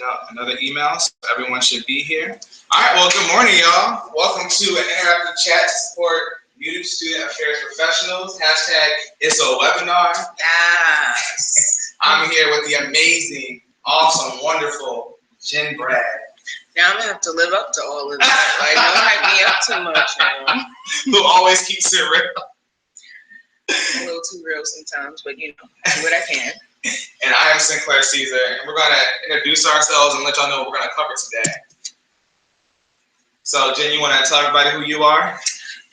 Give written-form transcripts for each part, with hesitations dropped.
out another email, so everyone should be here. All right, well, good morning, y'all. Welcome to an interactive chat to support YouTube Student Affairs Professionals. Hashtag it's a webinar. Yes. I'm here with the amazing, awesome, wonderful Jen Brad. Now I'm gonna have to live up to all of that. Like, don't hype me up too much, man. Who always keeps it real. A little too real sometimes, but you know, I do what I can. And I am Sinclair Caesar, and we're gonna introduce ourselves and let y'all know what we're gonna cover today. So, Jen, you wanna tell everybody who you are?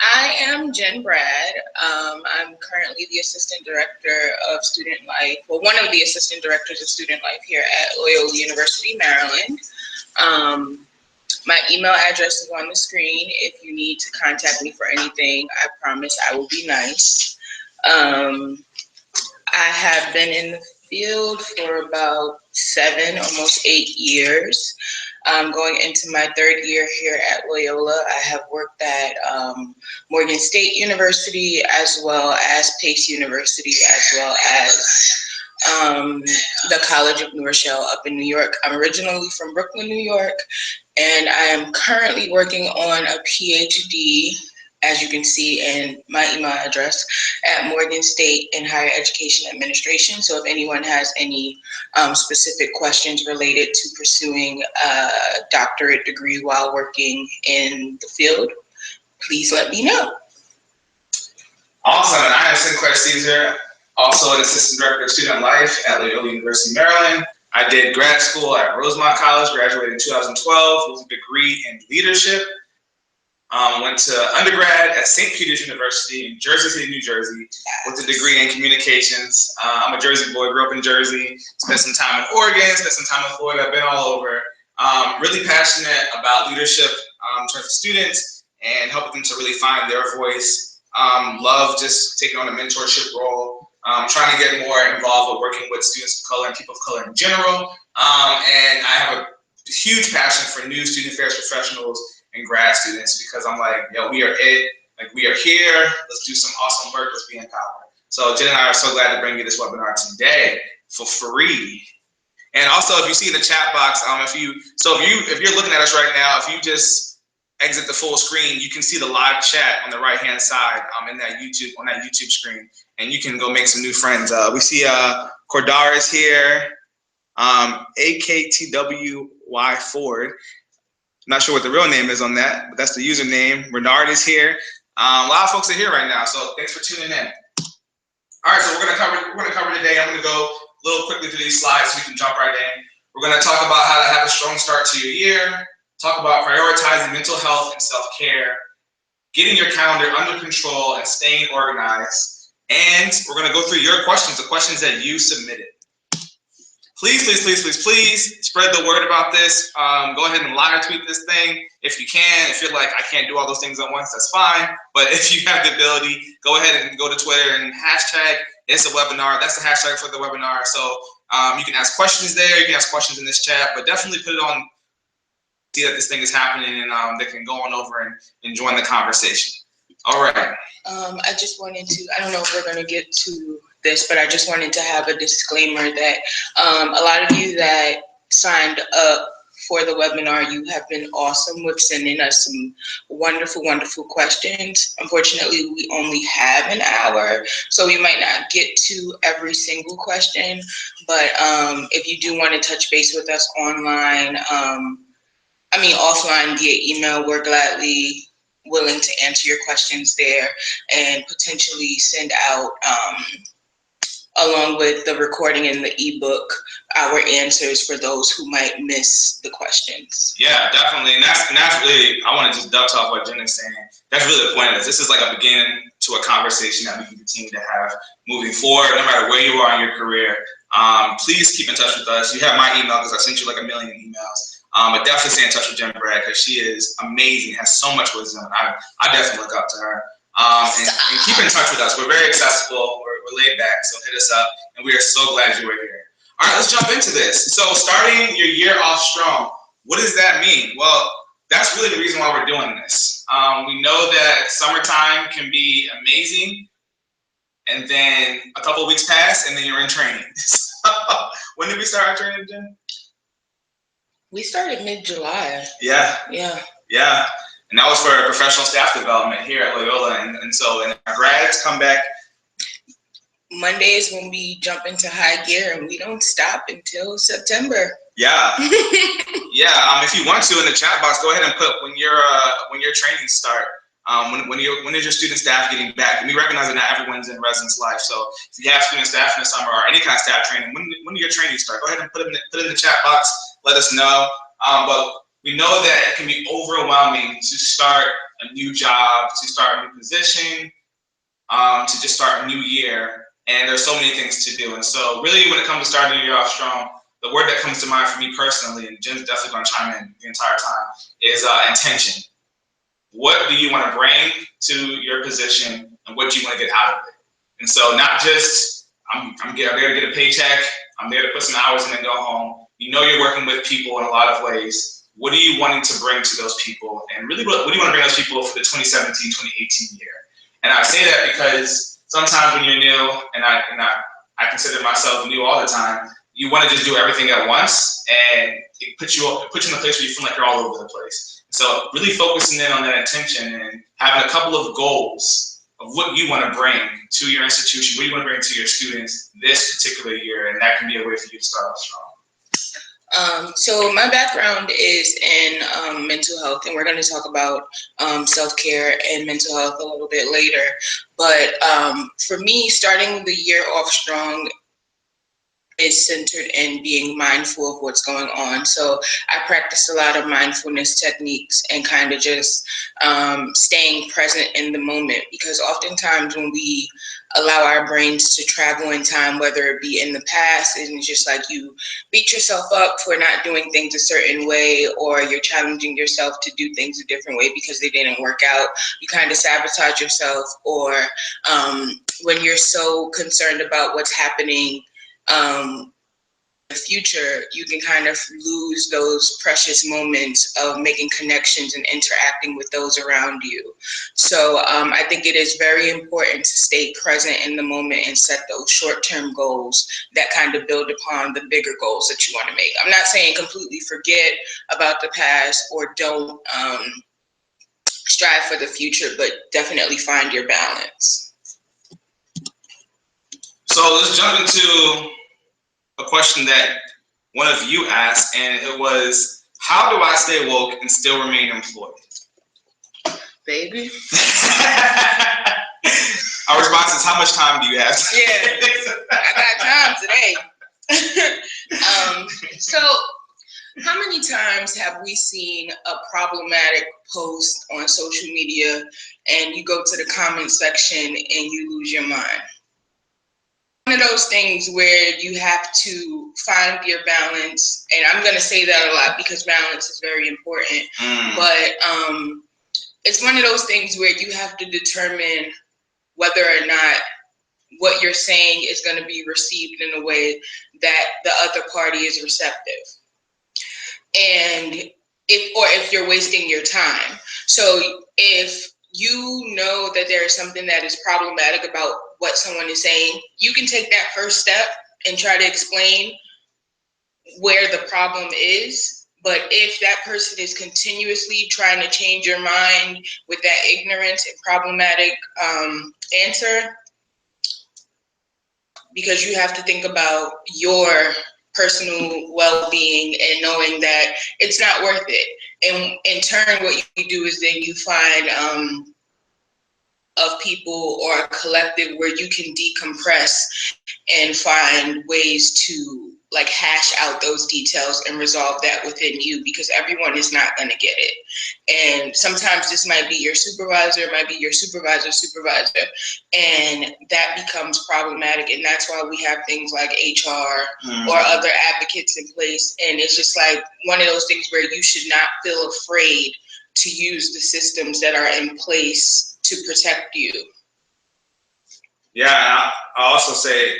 I am Jen Brad. I'm currently the Assistant Director of Student Life, well, one of the Assistant Directors of Student Life here at Loyola University, Maryland. My email address is on the screen. If you need to contact me for anything, I promise I will be nice. I have been in the field for about 7, almost 8 years. Going into my 3rd year here at Loyola. I have worked at Morgan State University, as well as Pace University, as well as the College of New Rochelle up in New York. I'm originally from Brooklyn, New York, and I am currently working on a PhD, as you can see in my email address, at Morgan State in Higher Education Administration. So if anyone has any specific questions related to pursuing a doctorate degree while working in the field, please let me know. Awesome, and I am Sinclair Caesar, also an Assistant Director of Student Life at Loyola University, Maryland. I did grad school at Rosemont College, graduated in 2012 with a degree in leadership. Went to undergrad at St. Peter's University in Jersey City, New Jersey, with a degree in communications. I'm a Jersey boy, grew up in Jersey, spent some time in Oregon, spent some time in Florida, I've been all over. Really passionate about leadership in terms of students and helping them to really find their voice. Love just taking on a mentorship role, trying to get more involved with working with students of color and people of color in general. And I have a huge passion for new student affairs professionals and grad students, because I'm like, yo, we are it. Like, we are here. Let's do some awesome work. Let's be empowered. So Jen and I are so glad to bring you this webinar today for free. And also, if you see in the chat box, if you're looking at us right now, if you just exit the full screen, you can see the live chat on the right hand side on that YouTube screen, and you can go make some new friends. We see Cordar is here, AKTWY Ford. Not sure what the real name is on that, but that's the username. Renard is here. A lot of folks are here right now, so thanks for tuning in. All right, so we're gonna cover today. I'm gonna go a little quickly through these slides so we can jump right in. We're gonna talk about how to have a strong start to your year, talk about prioritizing mental health and self-care, getting your calendar under control and staying organized. And we're gonna go through your questions, the questions that you submitted. Please spread the word about this. Go ahead and live tweet this thing if you can. If you're like, I can't do all those things at once, that's fine. But if you have the ability, go ahead and go to Twitter and hashtag it's a webinar. That's the hashtag for the webinar. So you can ask questions there. You can ask questions in this chat, but definitely put it on, see that this thing is happening, and they can go on over and join the conversation. All right. I just wanted to, I don't know if we're going to get to this, but I just wanted to have a disclaimer that a lot of you that signed up for the webinar, you have been awesome with sending us some wonderful, wonderful questions. Unfortunately, we only have an hour, so we might not get to every single question, but if you do want to touch base with us online, offline via email, we're gladly willing to answer your questions there and potentially send out, along with the recording and the ebook, our answers for those who might miss the questions. Yeah, definitely. And that's really, I want to just dovetail off what Jen is saying. That's really the point of this. This is like a beginning to a conversation that we can continue to have moving forward, no matter where you are in your career. Please keep in touch with us. You have my email because I sent you like 1 million emails. But definitely stay in touch with Jen Brad, because she is amazing, has so much wisdom. I definitely look up to her. And keep in touch with us. We're very accessible. We're laid back, so hit us up. And we are so glad you are here. All right, let's jump into this. So starting your year off strong, what does that mean? Well, that's really the reason why we're doing this. We know that summertime can be amazing, and then a couple of weeks pass, and then you're in training. So, when did we start our training, Jen? We started mid-July. Yeah. Yeah. Yeah. And that was for professional staff development here at Loyola. And so and our grads come back. Monday is when we jump into high gear, and we don't stop until September. Yeah. Yeah. If you want to, in the chat box, go ahead and put when your trainings start. When is your student staff getting back? And we recognize that not everyone's in residence life. So if you have student staff in the summer or any kind of staff training, when do your trainings start? Go ahead and put it in the chat box. Let us know. But we know that it can be overwhelming to start a new job, to start a new position, to just start a new year. And there's so many things to do. And so really when it comes to starting the year off strong, the word that comes to mind for me personally, and Jim's definitely going to chime in the entire time, is intention. What do you want to bring to your position, and what do you want to get out of it? And so not just, I'm there to get a paycheck, I'm there to put some hours in and go home. You know you're working with people in a lot of ways. What are you wanting to bring to those people? And really, what do you want to bring those people for the 2017-2018 year? And I say that because sometimes when you're new, and I consider myself new all the time, you want to just do everything at once, and it puts you in a place where you feel like you're all over the place. So really focusing in on that intention and having a couple of goals of what you want to bring to your institution, what you want to bring to your students this particular year, and that can be a way for you to start off strong. So my background is in mental health, and we're going to talk about self-care and mental health a little bit later. But for me, starting the year off strong is centered in being mindful of what's going on. So I practice a lot of mindfulness techniques and kind of just staying present in the moment, because oftentimes when we allow our brains to travel in time, whether it be in the past, and it's just like you beat yourself up for not doing things a certain way, or you're challenging yourself to do things a different way because they didn't work out, you kind of sabotage yourself. Or when you're so concerned about what's happening the future, you can kind of lose those precious moments of making connections and interacting with those around you. So I think it is very important to stay present in the moment and set those short-term goals that kind of build upon the bigger goals that you want to make. I'm not saying completely forget about the past or don't strive for the future, but definitely find your balance. So let's jump into a question that one of you asked, and it was, how do I stay woke and still remain employed? Baby. Our response is, how much time do you have? Yeah, I got time today. So how many times have we seen a problematic post on social media and you go to the comment section and you lose your mind? One of those things where you have to find your balance, and I'm going to say that a lot because balance is very important, but it's one of those things where you have to determine whether or not what you're saying is going to be received in a way that the other party is receptive, and if you're wasting your time. So if you know that there is something that is problematic about what someone is saying, you can take that first step and try to explain where the problem is. But if that person is continuously trying to change your mind with that ignorant and problematic answer, because you have to think about your personal well-being and knowing that it's not worth it. And in turn, what you do is then you find of people or a collective where you can decompress and find ways to like hash out those details and resolve that within you, because everyone is not going to get it. And sometimes this might be your supervisor, it might be your supervisor's supervisor, and that becomes problematic. And that's why we have things like HR or other advocates in place. And it's just like one of those things where you should not feel afraid to use the systems that are in place to protect you. Yeah, I'll also say,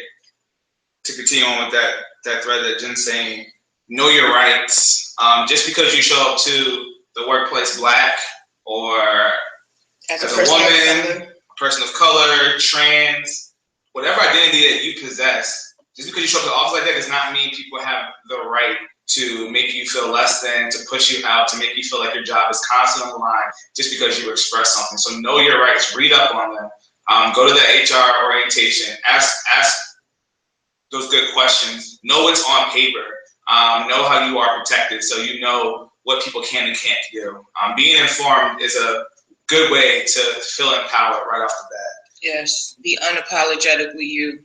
to continue on with that thread that Jen's saying, know your rights. Just because you show up to the workplace black or as a woman, a person of color, trans, whatever identity that you possess, just because you show up to the office like that does not mean people have the right to make you feel less than, to push you out, to make you feel like your job is constantly on the line just because you express something. So know your rights, read up on them, go to the HR orientation, ask those good questions, know what's on paper, know how you are protected so you know what people can and can't do. Being informed is a good way to feel empowered right off the bat. Yes, be unapologetically you,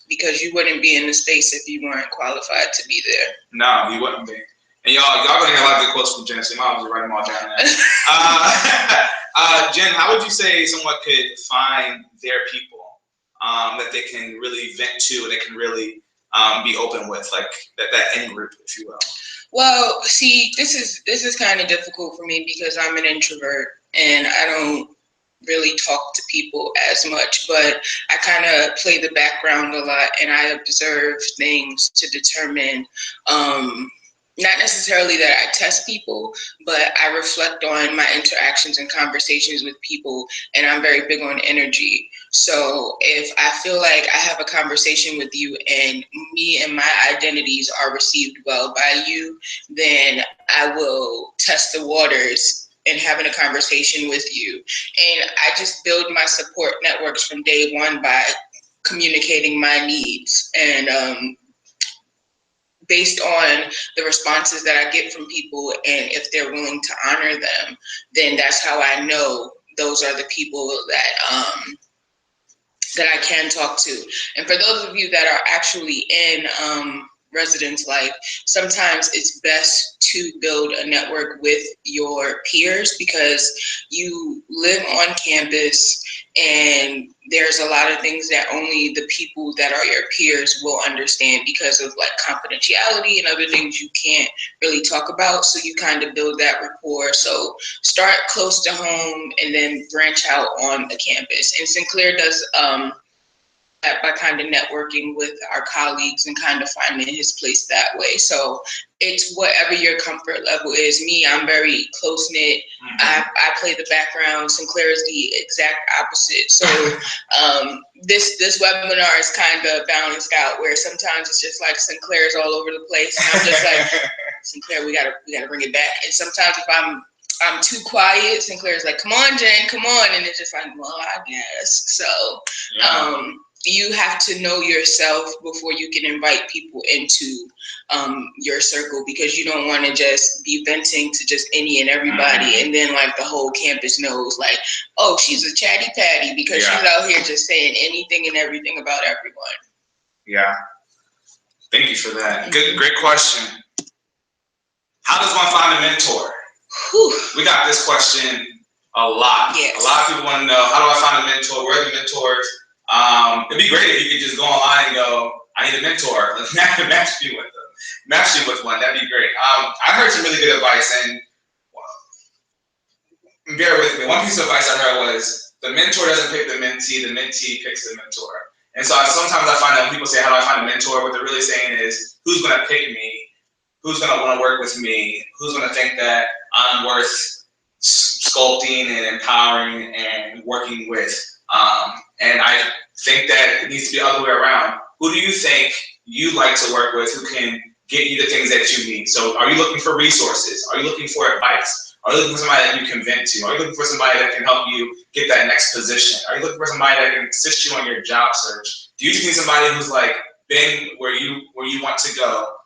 because you wouldn't be in the space if you weren't qualified to be there. No, you wouldn't be. And y'all gonna hear a lot of good quotes from Jen, so you might as well write them all down there. Jen, how would you say someone could find their people that they can really vent to and they can really be open with, like that in group, if you will? Well, see, this is kind of difficult for me because I'm an introvert and I don't really talk to people as much, but I kind of play the background a lot and I observe things to determine, not necessarily that I test people, but I reflect on my interactions and conversations with people, and I'm very big on energy. So if I feel like I have a conversation with you and me and my identities are received well by you, then I will test the waters and having a conversation with you. And I just build my support networks from day one by communicating my needs. And based on the responses that I get from people, and if they're willing to honor them, then that's how I know those are the people that I can talk to. And for those of you that are actually in residence life, sometimes it's best to build a network with your peers because you live on campus and there's a lot of things that only the people that are your peers will understand because of like confidentiality and other things you can't really talk about. So you kind of build that rapport. So start close to home and then branch out on the campus. And Sinclair does that by kind of networking with our colleagues and kind of finding his place that way. So it's whatever your comfort level is. Me, I'm very close-knit. I play the background. Sinclair is the exact opposite. So this webinar is kind of balanced out where sometimes it's just like Sinclair's all over the place. And I'm just like, Sinclair, we gotta bring it back. And sometimes if I'm too quiet, Sinclair's like, come on, Jen, come on. And it's just like, well, I guess. So you have to know yourself before you can invite people into your circle, because you don't want to just be venting to just any and everybody. And then like the whole campus knows like, oh, she's a chatty patty because she's out here just saying anything and everything about everyone. Yeah. Thank you for that. Great question. How does one find a mentor? Whew. We got this question a lot. Yes. A lot of people want to know, how do I find a mentor? Where are the mentors? It'd be great if you could just go online and go, I need a mentor. Let's match you with one. That'd be great. I heard some really good advice, and bear with me. One piece of advice I heard was, the mentor doesn't pick the mentee picks the mentor. And so sometimes I find that when people say, how do I find a mentor? What they're really saying is, who's going to pick me? Who's going to want to work with me? Who's going to think that I'm worth sculpting and empowering and working with? And I think that it needs to be the other way around. Who do you think you like to work with who can get you the things that you need? So are you looking for resources? Are you looking for advice? Are you looking for somebody that you can vent to? Are you looking for somebody that can help you get that next position? Are you looking for somebody that can assist you on your job search? Do you just need somebody who's like been where you want to go?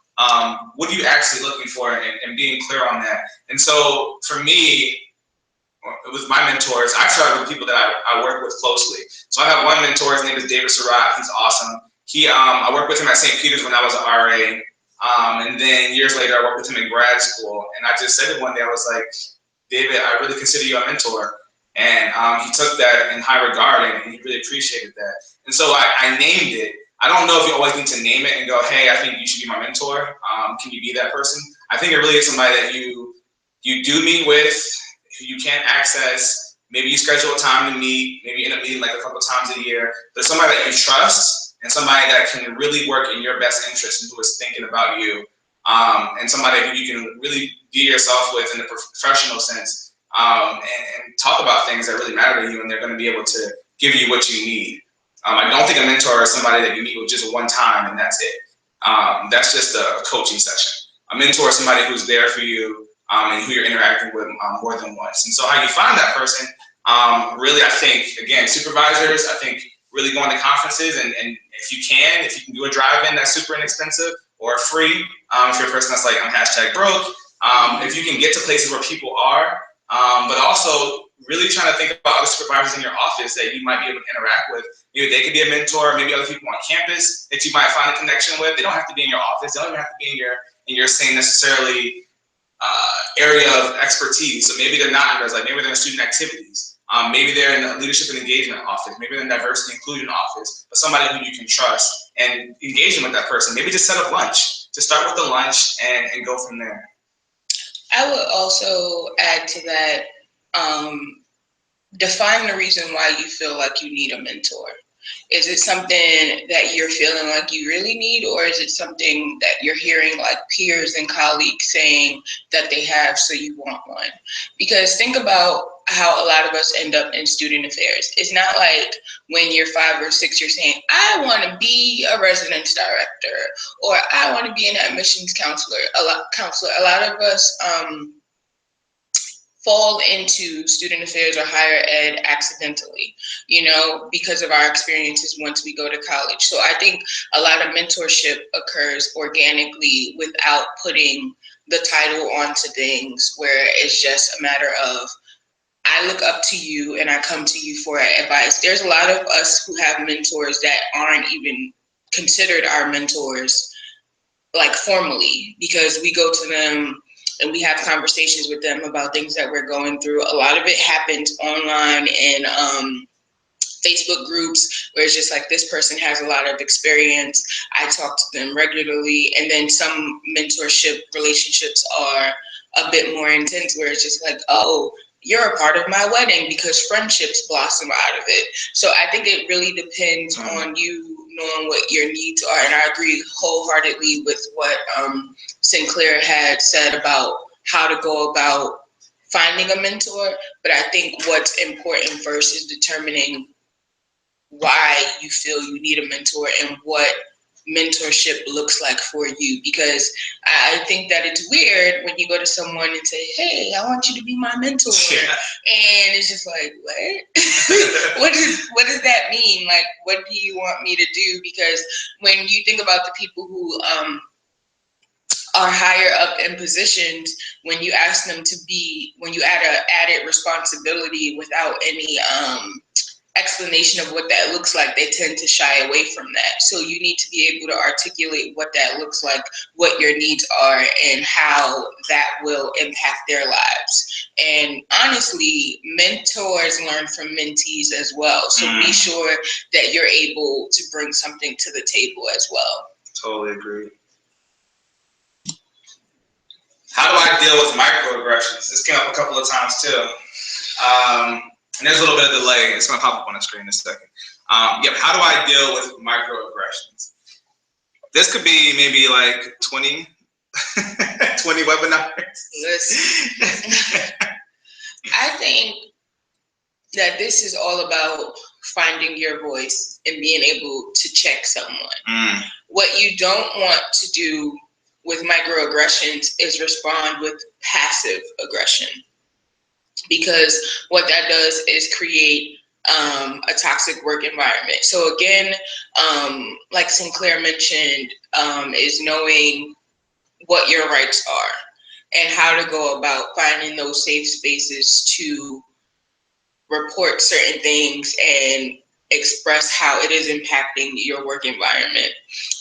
What are you actually looking for, and being clear on that? And so for me, with my mentors, I started with people that I work with closely. So I have one mentor, his name is David Surratt. He's awesome. I worked with him at St. Peter's when I was an RA. And then years later, I worked with him in grad school. And I just said it one day, I was like, David, I really consider you a mentor. And he took that in high regard, and he really appreciated that. And so I named it. I don't know if you always need to name it and go, hey, I think you should be my mentor. Can you be that person? I think it really is somebody that you do meet with, who you can't access. Maybe you schedule a time to meet, maybe you end up meeting like a couple times a year, but somebody that you trust and somebody that can really work in your best interest and who is thinking about you, and somebody who you can really be yourself with in a professional sense, and talk about things that really matter to you, and they're going to be able to give you what you need. I don't think a mentor is somebody that you meet with just one time and that's it. That's just a coaching session. A mentor is somebody who's there for you and who you're interacting with more than once. And so how you find that person, really, I think, again, supervisors, I think really going to conferences and if you can do a drive-in that's super inexpensive or free, if you're a person that's like, I'm #broke, if you can get to places where people are, but also really trying to think about other supervisors in your office that you might be able to interact with. Maybe they could be a mentor, maybe other people on campus that you might find a connection with. They don't have to be in your office. They don't even have to be in your same necessarily area of expertise. So maybe they're not in those, like maybe they're in student activities. Maybe they're in the leadership and engagement office. Maybe they're in diversity and inclusion office, but somebody who you can trust and engaging with that person. Maybe just set up lunch. Just start with the lunch and go from there. I would also add to that, define the reason why you feel like you need a mentor. Is it something that you're feeling like you really need, or is it something that you're hearing like peers and colleagues saying that they have, so you want one? Because think about how a lot of us end up in student affairs. It's not like when you're 5 or 6, you're saying, I want to be a residence director, or I want to be an admissions counselor. A lot of us fall into student affairs or higher ed accidentally, because of our experiences once we go to college. So I think a lot of mentorship occurs organically without putting the title onto things, where it's just a matter of, I look up to you and I come to you for advice. There's a lot of us who have mentors that aren't even considered our mentors, like formally, because we go to them and we have conversations with them about things that we're going through. A lot of it happens online in Facebook groups, where it's just like, this person has a lot of experience. I talk to them regularly. And then some mentorship relationships are a bit more intense, where it's just like, oh, you're a part of my wedding, because friendships blossom out of it. So I think it really depends on you knowing what your needs are. And I agree wholeheartedly with what Sinclair had said about how to go about finding a mentor. But I think what's important first is determining why you feel you need a mentor and what mentorship looks like for you. Because I think that it's weird when you go to someone and say, hey, I want you to be my mentor. Yeah. And it's just like, what? what does that mean? Like, what do you want me to do? Because when you think about the people who are higher up in positions, when you ask them to be, when you add an added responsibility without any explanation of what that looks like, they tend to shy away from that. So you need to be able to articulate what that looks like, what your needs are, and how that will impact their lives. And honestly, mentors learn from mentees as well. So be sure that you're able to bring something to the table as well. Totally agree. How do I deal with microaggressions? This came up a couple of times too. And there's a little bit of delay. It's going to pop up on the screen in a second. How do I deal with microaggressions? This could be maybe like 20 webinars. Listen, I think that this is all about finding your voice and being able to check someone. What you don't want to do with microaggressions is respond with passive aggression, because what that does is create a toxic work environment. So again, like Sinclair mentioned, is knowing what your rights are and how to go about finding those safe spaces to report certain things and express how it is impacting your work environment.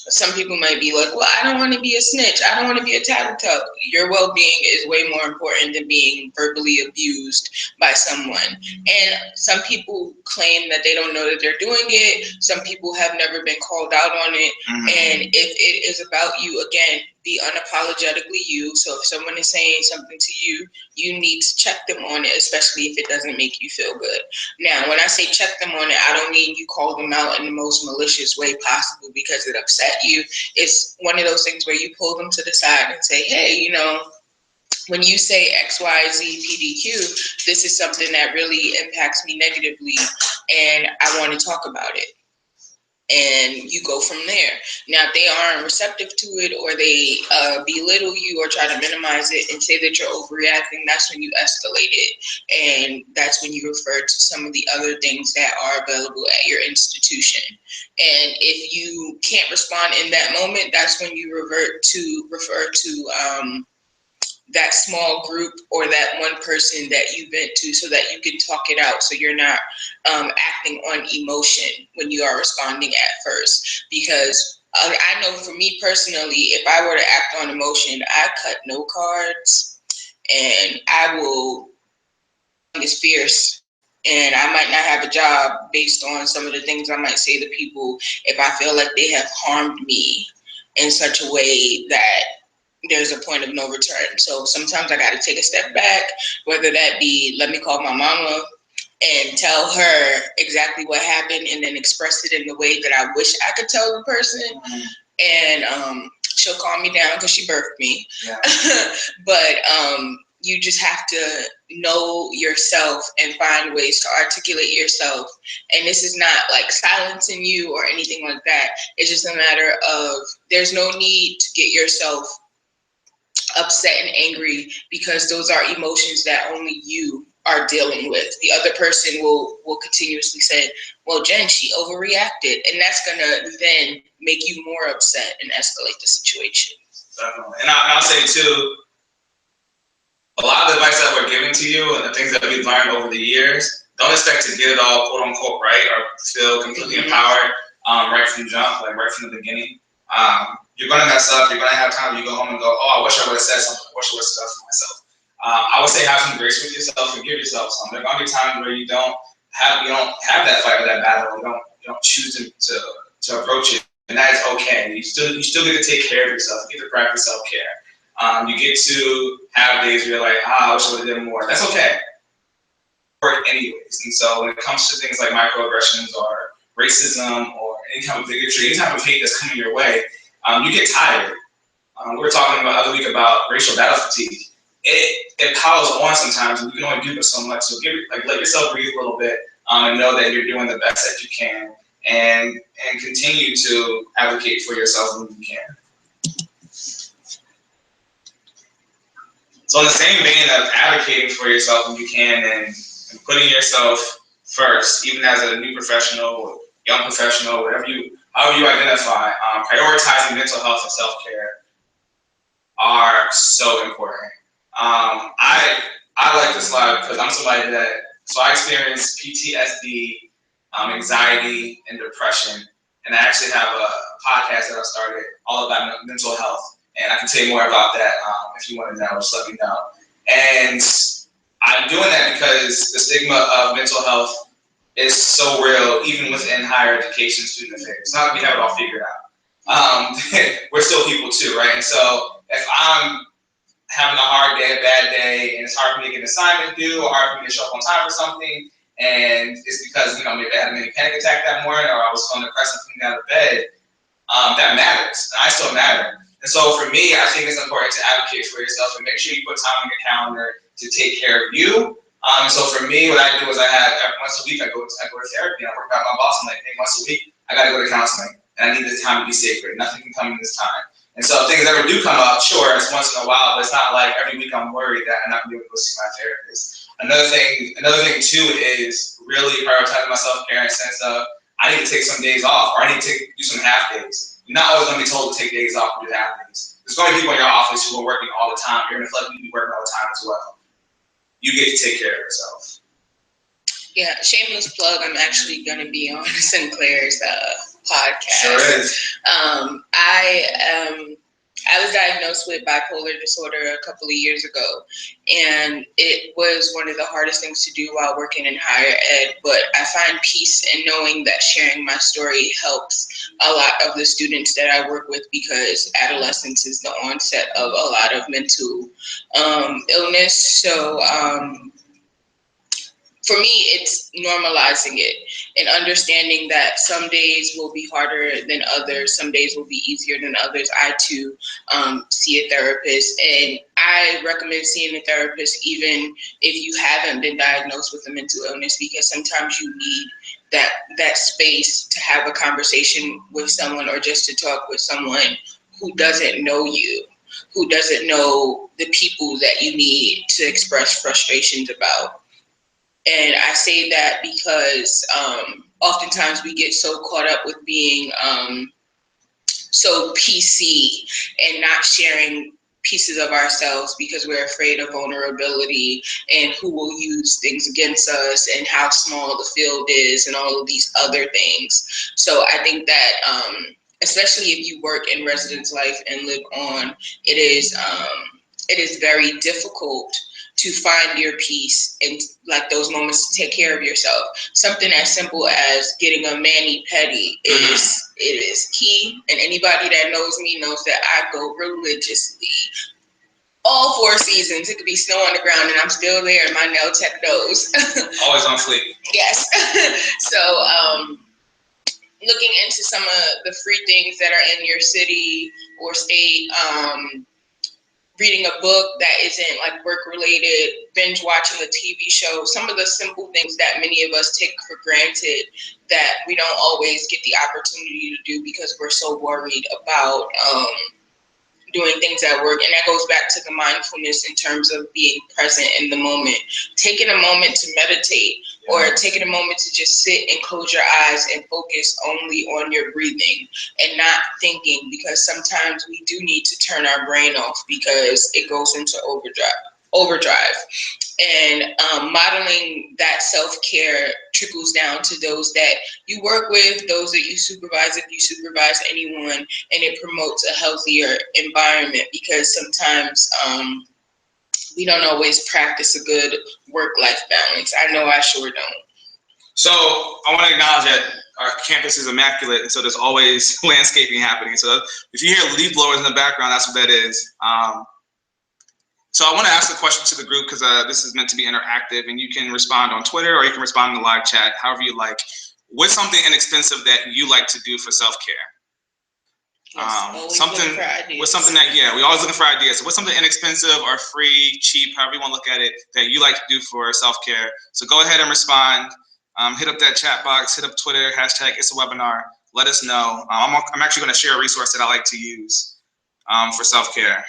Some people might be like, well, I don't want to be a snitch. I don't want to be a tattletale. Your well-being is way more important than being verbally abused by someone. And some people claim that they don't know that they're doing it. Some people have never been called out on it. And if it is about you, again, be unapologetically you. So if someone is saying something to you, you need to check them on it, especially if it doesn't make you feel good. Now, when I say check them on it, I don't mean you call them out in the most malicious way possible because it upset you. It's one of those things where you pull them to the side and say, hey, when you say X, Y, Z, PDQ, this is something that really impacts me negatively, and I want to talk about it. and you go from there. Now, if they aren't receptive to it, or they belittle you or try to minimize it and say that you're overreacting, that's when you escalate it. And that's when you refer to some of the other things that are available at your institution. And if you can't respond in that moment, that's when you refer to that small group or that one person that you vent to, so that you can talk it out, so you're not acting on emotion when you are responding at first. Because I know for me personally, if I were to act on emotion, I cut no cards, and I will is fierce. And I might not have a job based on some of the things I might say to people if I feel like they have harmed me in such a way that there's a point of no return. So sometimes I got to take a step back, whether that be let me call my mama and tell her exactly what happened, and then express it in the way that I wish I could tell the person. And she'll calm me down because she birthed me. Yeah. But you just have to know yourself and find ways to articulate yourself. And this is not like silencing you or anything like that. It's just a matter of there's no need to get yourself upset and angry, because those are emotions that only you are dealing with. The other person will continuously say, well, Jen, she overreacted. And that's going to then make you more upset and escalate the situation. Definitely. And I'll say too, a lot of the advice that we're giving to you and the things that we've learned over the years, don't expect to get it all quote unquote right or feel completely empowered right from jump, like right from the beginning. You're going to mess up. You're going to have time where you go home and go, oh, I wish I would have said something. I wish I would have stood up for myself. I would say have some grace with yourself and give yourself some. There are going to be times where you don't have that fight or that battle. You don't choose to approach it, and that is okay. You still get to take care of yourself. You get to practice self-care. You get to have days where you're like, I wish I would have done more. That's okay. Work anyways. And so when it comes to things like microaggressions or racism or any type of bigotry, any type of hate that's coming your way, you get tired. We were talking about the other week about racial battle fatigue. It piles on sometimes, and you can only do but so much. So let yourself breathe a little bit, and know that you're doing the best that you can, and continue to advocate for yourself when you can. So in the same vein of advocating for yourself when you can, and putting yourself first, even as a new professional or young professional, however you identify, prioritizing mental health and self-care are so important. I like this slide because I'm somebody so I experienced PTSD, anxiety, and depression. And I actually have a podcast that I started all about mental health. And I can tell you more about that if you want to know, just let me know. And I'm doing that because the stigma of mental health is so real, even within higher education student affairs. It's not that we have it all figured out. We're still people too, right? And so if I'm having a hard day, a bad day, and it's hard for me to get an assignment due, or hard for me to show up on time for something, and it's because, maybe I had a mini panic attack that morning, or I was feeling depressed and coming out of bed, that matters. And I still matter. And so for me, I think it's important to advocate for yourself and make sure you put time on your calendar to take care of you. So for me, what I do is once a week, I go to therapy, and I work out my boss. I'm like, hey, once a week, I got to go to counseling, and I need this time to be sacred. Nothing can come in this time. And so if things ever do come up, sure, it's once in a while, but it's not like every week I'm worried that I'm not going to be able to go see my therapist. Another thing too is really prioritizing my self-care in the sense of I need to take some days off, or I need to do some half days. You're not always going to be told to take days off and do half days. There's going to be people in your office who are working all the time. You're going to likely be working all the time as well. You get to take care of yourself. Yeah, shameless plug. I'm actually going to be on Sinclair's podcast. Sure is. I was diagnosed with bipolar disorder a couple of years ago, and it was one of the hardest things to do while working in higher ed, but I find peace in knowing that sharing my story helps a lot of the students that I work with, because adolescence is the onset of a lot of mental illness. So for me, it's normalizing it and understanding that some days will be harder than others. Some days will be easier than others. I too see a therapist, and I recommend seeing a therapist even if you haven't been diagnosed with a mental illness, because sometimes you need that space to have a conversation with someone, or just to talk with someone who doesn't know you, who doesn't know the people that you need to express frustrations about. And I say that because oftentimes we get so caught up with being so PC and not sharing pieces of ourselves because we're afraid of vulnerability and who will use things against us and how small the field is and all of these other things. So I think that especially if you work in residence life and live on, it is very difficult to find your peace and like those moments to take care of yourself. Something as simple as getting a mani pedi is key. And anybody that knows me knows that I go religiously all 4 seasons. It could be snow on the ground and I'm still there, and my nail tech knows. Always on fleek. Yes. So looking into some of the free things that are in your city or state, reading a book that isn't like work related, binge watching a TV show, some of the simple things that many of us take for granted that we don't always get the opportunity to do because we're so worried about doing things at work. And that goes back to the mindfulness in terms of being present in the moment, taking a moment to meditate, or taking a moment to just sit and close your eyes and focus only on your breathing and not thinking, because sometimes we do need to turn our brain off because it goes into overdrive. And modeling that self-care trickles down to those that you work with, those that you supervise, if you supervise anyone, and it promotes a healthier environment, because sometimes we don't always practice a good work-life balance. I know I sure don't. So I want to acknowledge that our campus is immaculate, and so there's always landscaping happening. So if you hear leaf blowers in the background, that's what that is. So I want to ask a question to the group, because this is meant to be interactive, and you can respond on Twitter or you can respond in the live chat, however you like. What's something inexpensive that you like to do for self-care? Yes, something that we always looking for ideas. So what's something inexpensive or free, cheap, however you want to look at it, that you like to do for self-care? So go ahead and respond. Hit up that chat box, hit up Twitter, hashtag it's a webinar. Let us know. I'm actually going to share a resource that I like to use for self-care.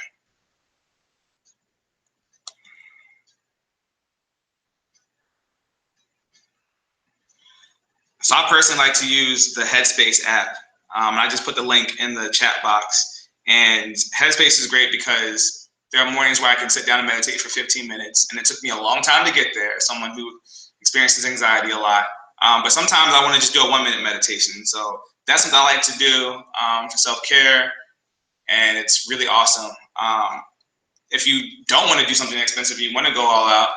So I personally like to use the Headspace app. I just put the link in the chat box. And Headspace is great because there are mornings where I can sit down and meditate for 15 minutes. And it took me a long time to get there, as someone who experiences anxiety a lot. But sometimes I want to just do a 1-minute meditation. So that's something I like to do for self-care. And it's really awesome. If you don't want to do something expensive, you want to go all out,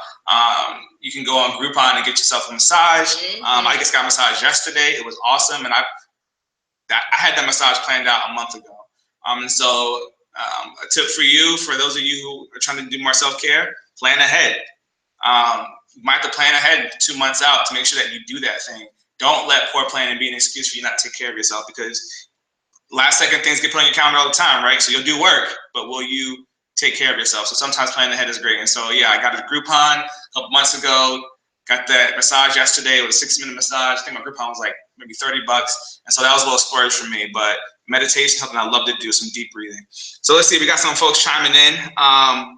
you can go on Groupon and get yourself a massage. I just got a massage yesterday. It was awesome. And I had that massage planned out a month ago. And so a tip for you, for those of you who are trying to do more self-care, plan ahead. You might have to plan ahead 2 months out to make sure that you do that thing. Don't let poor planning be an excuse for you not to take care of yourself, because last second things get put on your calendar all the time, right? So you'll do work, but will you take care of yourself? So sometimes planning ahead is great. And so, yeah, I got a Groupon a couple months ago, got that massage yesterday. It was a 6-minute massage. I think my Groupon was like maybe $30. And so that was a little splurge for me, but meditation is something I love to do, some deep breathing. So let's see, we got some folks chiming in.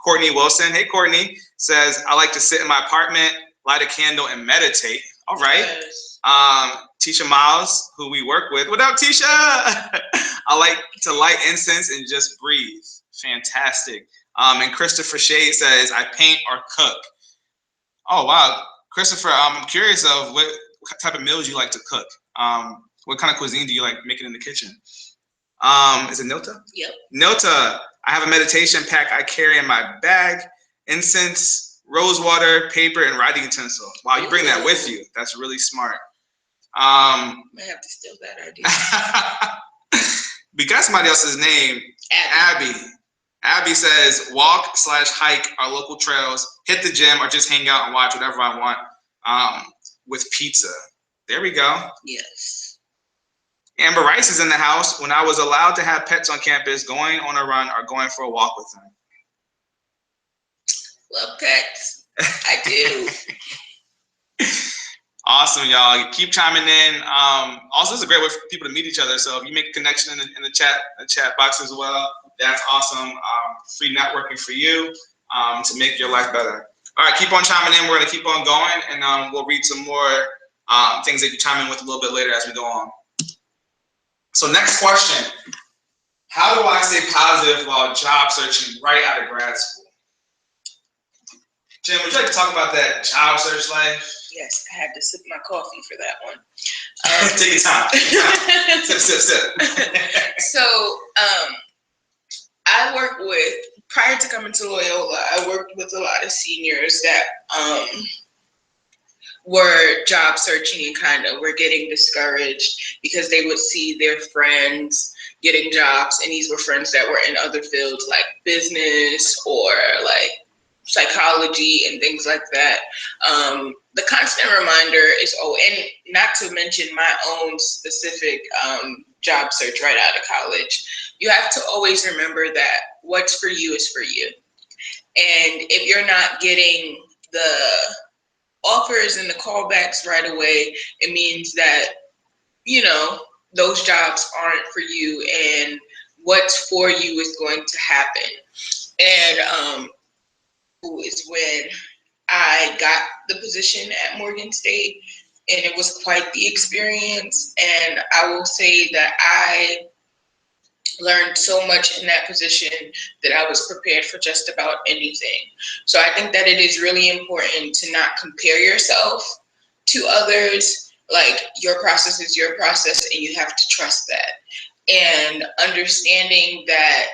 Courtney Wilson, hey Courtney, says, I like to sit in my apartment, light a candle, and meditate. All right. Yes. Tisha Miles, who we work with. What up, Tisha? I like to light incense and just breathe. Fantastic. And Christopher Shade says, I paint or cook. Oh, wow. Christopher, I'm curious of what type of meals you like to cook. What kind of cuisine do you like making in the kitchen? Is it Nota? Yep. Nota, I have a meditation pack I carry in my bag, incense, rose water, paper, and writing utensil. Wow, you bring that with you. That's really smart. I have to steal that idea. We got somebody else's name. Abby. Abby says, walk/hike our local trails, hit the gym, or just hang out and watch whatever I want. with pizza. There we go. Yes. Amber Rice is in the house. When I was allowed to have pets on campus, going on a run or going for a walk with them. Love pets. I do. Awesome, y'all. Keep chiming in. Also, this is a great way for people to meet each other. So if you make a connection in the chat box as well, that's awesome. Free networking for you to make your life better. All right, keep on chiming in. We're gonna keep on going, and we'll read some more things that you chime in with a little bit later as we go on. So next question: how do I stay positive while job searching right out of grad school? Jen, would you like to talk about that job search life? Yes, I had to sip my coffee for that one. Take your time. Sip. So I work with, prior to coming to Loyola, I worked with a lot of seniors that were job searching and kind of were getting discouraged because they would see their friends getting jobs, and these were friends that were in other fields like business or like psychology and things like that. The constant reminder is, and not to mention my own specific job search right out of college, you have to always remember that what's for you is for you. And if you're not getting the offers and the callbacks right away, it means that, you know, those jobs aren't for you, and what's for you is going to happen. And is when I got the position at Morgan State, and it was quite the experience. And I will say that I learned so much in that position that I was prepared for just about anything. So I think that it is really important to not compare yourself to others. Like, your process is your process, and you have to trust that. And understanding that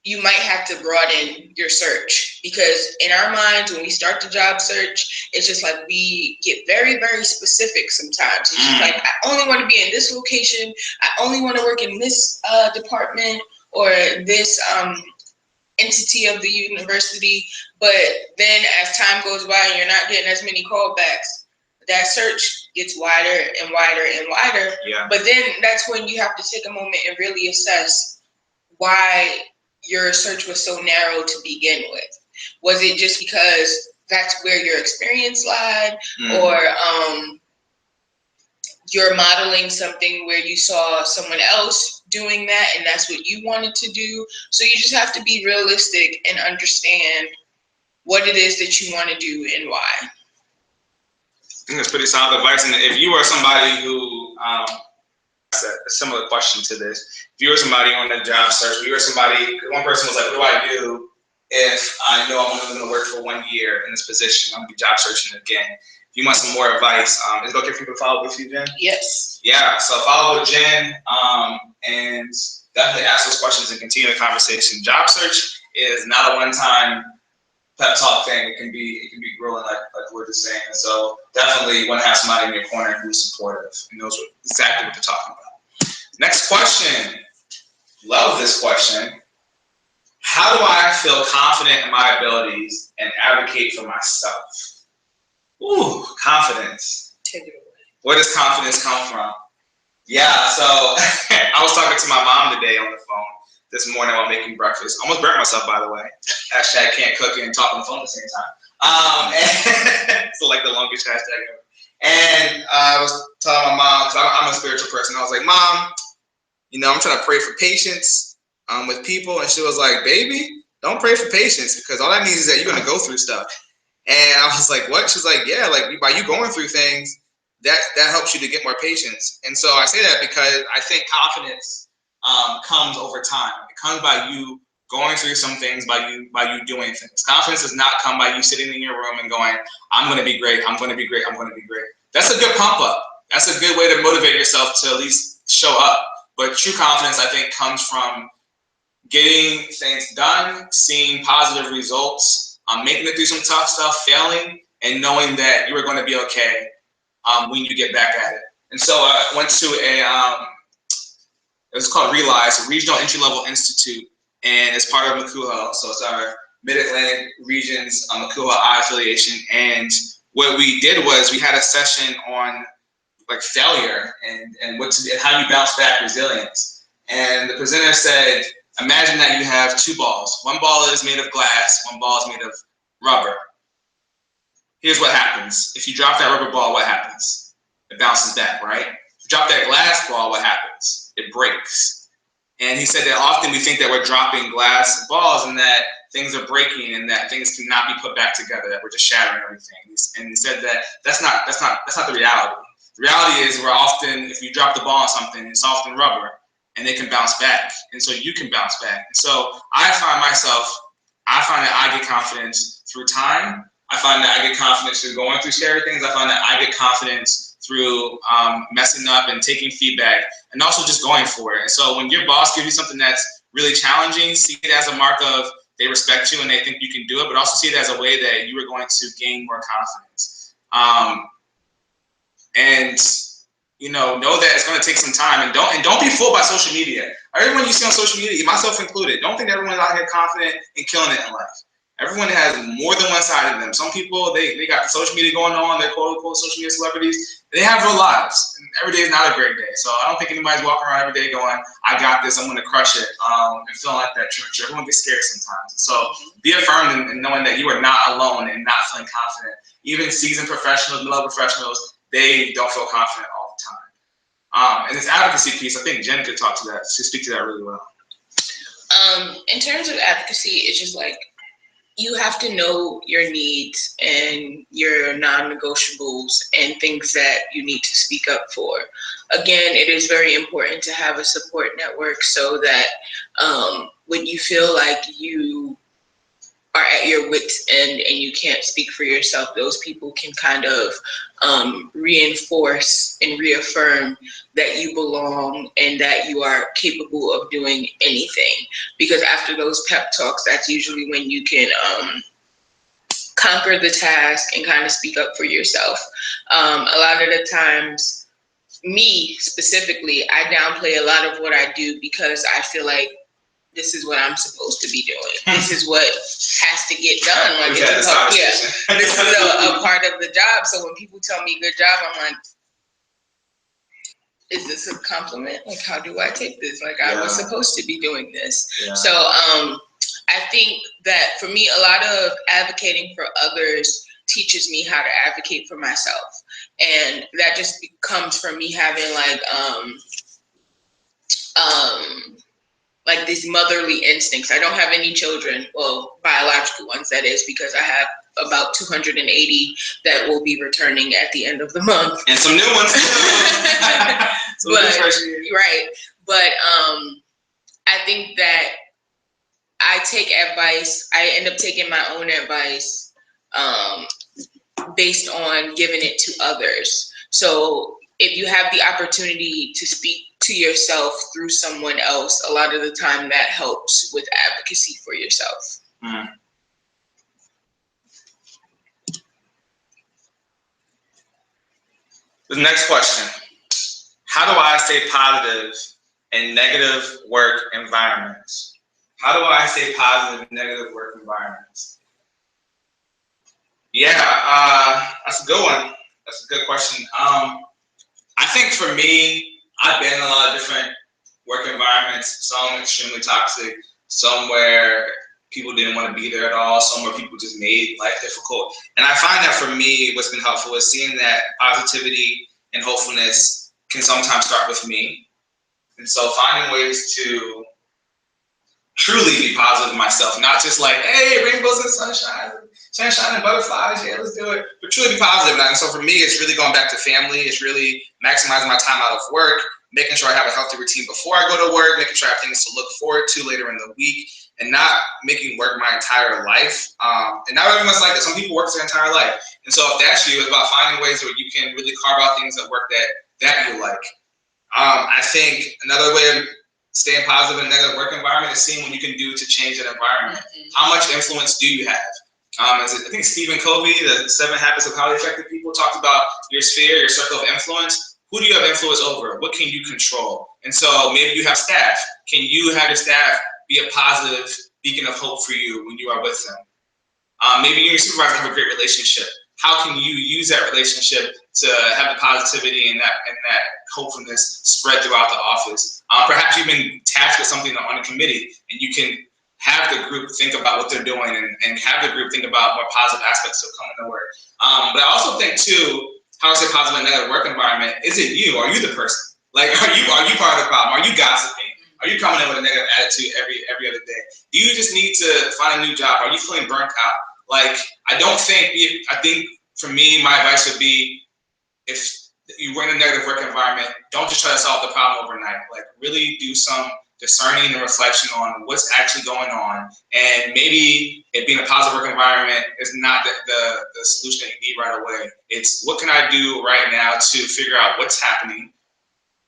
you might have to broaden your search, because in our minds, when we start the job search, it's just like we get very, very specific sometimes. It's just like, I only want to be in this location. I only want to work in this department or this entity of the university. But then as time goes by and you're not getting as many callbacks, that search gets wider and wider and wider. Yeah. But then that's when you have to take a moment and really assess why your search was so narrow to begin with. Was it just because that's where your experience lied, or you're modeling something where you saw someone else doing that and that's what you wanted to do? So you just have to be realistic and understand what it is that you want to do and why. I think that's pretty solid advice. And if you are somebody who a similar question to this, if you were somebody on the job search, if you were somebody, one person was like, what do I do if I know I'm only going to work for 1 year in this position? I'm going to be job searching again. If you want some more advice, is it okay for you to follow with you, Jen? Yes. Yeah, so follow with Jen and definitely ask those questions and continue the conversation. Job search is not a one-time pep talk thing. It can be growing, like we're just saying. So definitely want to have somebody in your corner who's supportive and knows exactly what they're talking about. Next question. Love this question. How do I feel confident in my abilities and advocate for myself? Ooh, confidence. Take it away. Where does confidence come from? Yeah, so I was talking to my mom today on the phone this morning while making breakfast. Almost burnt myself, by the way. Hashtag can't cook and talk on the phone at the same time. So like the longest hashtag ever. And I was telling my mom, because I'm a spiritual person, I was like, Mom, I'm trying to pray for patience with people. And she was like, baby, don't pray for patience, because all that means is that you're going to go through stuff. And I was like, what? She's like, yeah, like by you going through things, that helps you to get more patience. And so I say that because I think confidence comes over time. It comes by you going through some things, by you doing things. Confidence does not come by you sitting in your room and going, I'm going to be great, I'm going to be great, I'm going to be great. That's a good pump up. That's a good way to motivate yourself to at least show up. But true confidence, I think, comes from getting things done, seeing positive results, making it through some tough stuff, failing, and knowing that you are going to be okay when you get back at it. And so I went to it was called Realize, a regional entry-level institute, and it's part of McCool, so it's our Mid-Atlantic region's McCool I affiliation. And what we did was we had a session on like failure and how you bounce back, resilience. And the presenter said, imagine that you have two balls. One ball is made of glass, one ball is made of rubber. Here's what happens. If you drop that rubber ball, what happens? It bounces back, right? If you drop that glass ball, what happens? It breaks. And he said that often we think that we're dropping glass balls and that things are breaking and that things cannot be put back together, that we're just shattering everything. And he said that that's not the reality. The reality is we're often, if you drop the ball on something, it's often rubber and it can bounce back. And so you can bounce back. And so I find that I get confidence through time. I find that I get confidence through going through scary things. I find that I get confidence through messing up and taking feedback and also just going for it. And so when your boss gives you something that's really challenging, see it as a mark of they respect you and they think you can do it, but also see it as a way that you are going to gain more confidence. And know that it's going to take some time, and don't be fooled by social media. Everyone you see on social media, myself included, don't think everyone's out here confident and killing it in life. Everyone has more than one side of them. Some people, they got social media going on, they're quote unquote social media celebrities. They have real lives. And every day is not a great day. So I don't think anybody's walking around every day going, I got this, I'm going to crush it, and feeling like that. Everyone gets scared sometimes. So be affirmed in knowing that you are not alone and not feeling confident. Even seasoned professionals, middle professionals, they don't feel confident all the time. And this advocacy piece, I think Jen could speak to that really well. In terms of advocacy, it's just like, you have to know your needs and your non-negotiables and things that you need to speak up for. Again, it is very important to have a support network so that when you feel like you are at your wit's end and you can't speak for yourself, those people can kind of reinforce and reaffirm that you belong and that you are capable of doing anything. Because after those pep talks, that's usually when you can conquer the task and kind of speak up for yourself. A lot of the times, me specifically, I downplay a lot of what I do because I feel like this is what I'm supposed to be doing. This is what has to get done. Like, this is a part of the job. So when people tell me good job, I'm like, is this a compliment? Like, how do I take this? Like, I was supposed to be doing this. Yeah. So I think that for me, a lot of advocating for others teaches me how to advocate for myself. And that just comes from me having like these motherly instincts. I don't have any children, well, biological ones, that is, because I have about 280 that will be returning at the end of the month. And some new ones. Right. But I think that I take advice. I end up taking my own advice based on giving it to others. So if you have the opportunity to speak to yourself through someone else, a lot of the time that helps with advocacy for yourself. Mm. The next question: how do I stay positive in negative work environments? How do I stay positive in negative work environments? Yeah, that's a good one. That's a good question. I think for me, I've been in a lot of different work environments, some extremely toxic, some where people didn't want to be there at all, some where people just made life difficult. And I find that for me, what's been helpful is seeing that positivity and hopefulness can sometimes start with me. And so finding ways to truly be positive myself, not just like, hey, rainbows and sunshine and butterflies, yeah, let's do it, but truly be positive. And so for me, it's really going back to family. It's really maximizing my time out of work, making sure I have a healthy routine before I go to work, making sure I have things to look forward to later in the week, and not making work my entire life. And not everyone's like that. Some people work their entire life. And so if that's you, it's about finding ways where you can really carve out things at work that you like. I think another way of staying positive in a negative work environment is seeing what you can do to change that environment. Mm-hmm. How much influence do you have? I think Stephen Covey, the 7 Habits of Highly Effective People, talked about your sphere, your circle of influence. Who do you have influence over? What can you control? And so maybe you have staff. Can you have your staff be a positive beacon of hope for you when you are with them? Maybe you and your supervisor have a great relationship. how can you use that relationship to have the positivity and that hopefulness spread throughout the office? Perhaps you've been tasked with something on a committee, and you can have the group think about what they're doing and have the group think about more positive aspects of coming to work. But I also think too, how to say positive and negative work environment, is it you? Are you the person? Like, are you part of the problem? Are you gossiping? Are you coming in with a negative attitude every other day? Do you just need to find a new job? Are you feeling burnt out? Like, I think for me, my advice would be, if you were in a negative work environment, don't just try to solve the problem overnight. Like, really do some discerning and reflection on what's actually going on. And maybe it being a positive work environment is not the solution that you need right away. It's what can I do right now to figure out what's happening,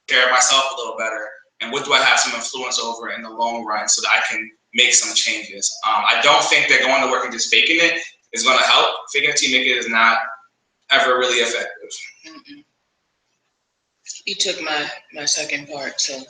take care of myself a little better, and what do I have some influence over in the long run so that I can make some changes. I don't think that going to work and just faking it is going to help. Faking it till you make it is not ever really effective. Mm-mm. You took my second part, so.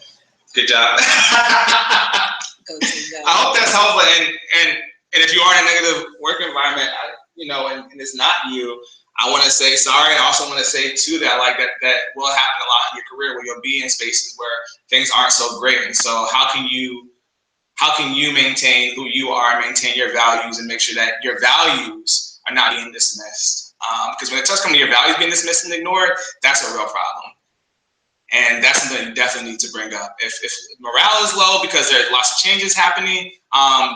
Good job. Go to that. I hope that's helpful. And if you are in a negative work environment, and it's not you, I want to say sorry. And I also want to say too that that will happen a lot in your career where you'll be in spaces where things aren't so great. And so how can you maintain who you are, maintain your values, and make sure that your values are not being dismissed? Because when it does come to your values being dismissed and ignored, that's a real problem. And that's something you definitely need to bring up. If morale is low because there's lots of changes happening,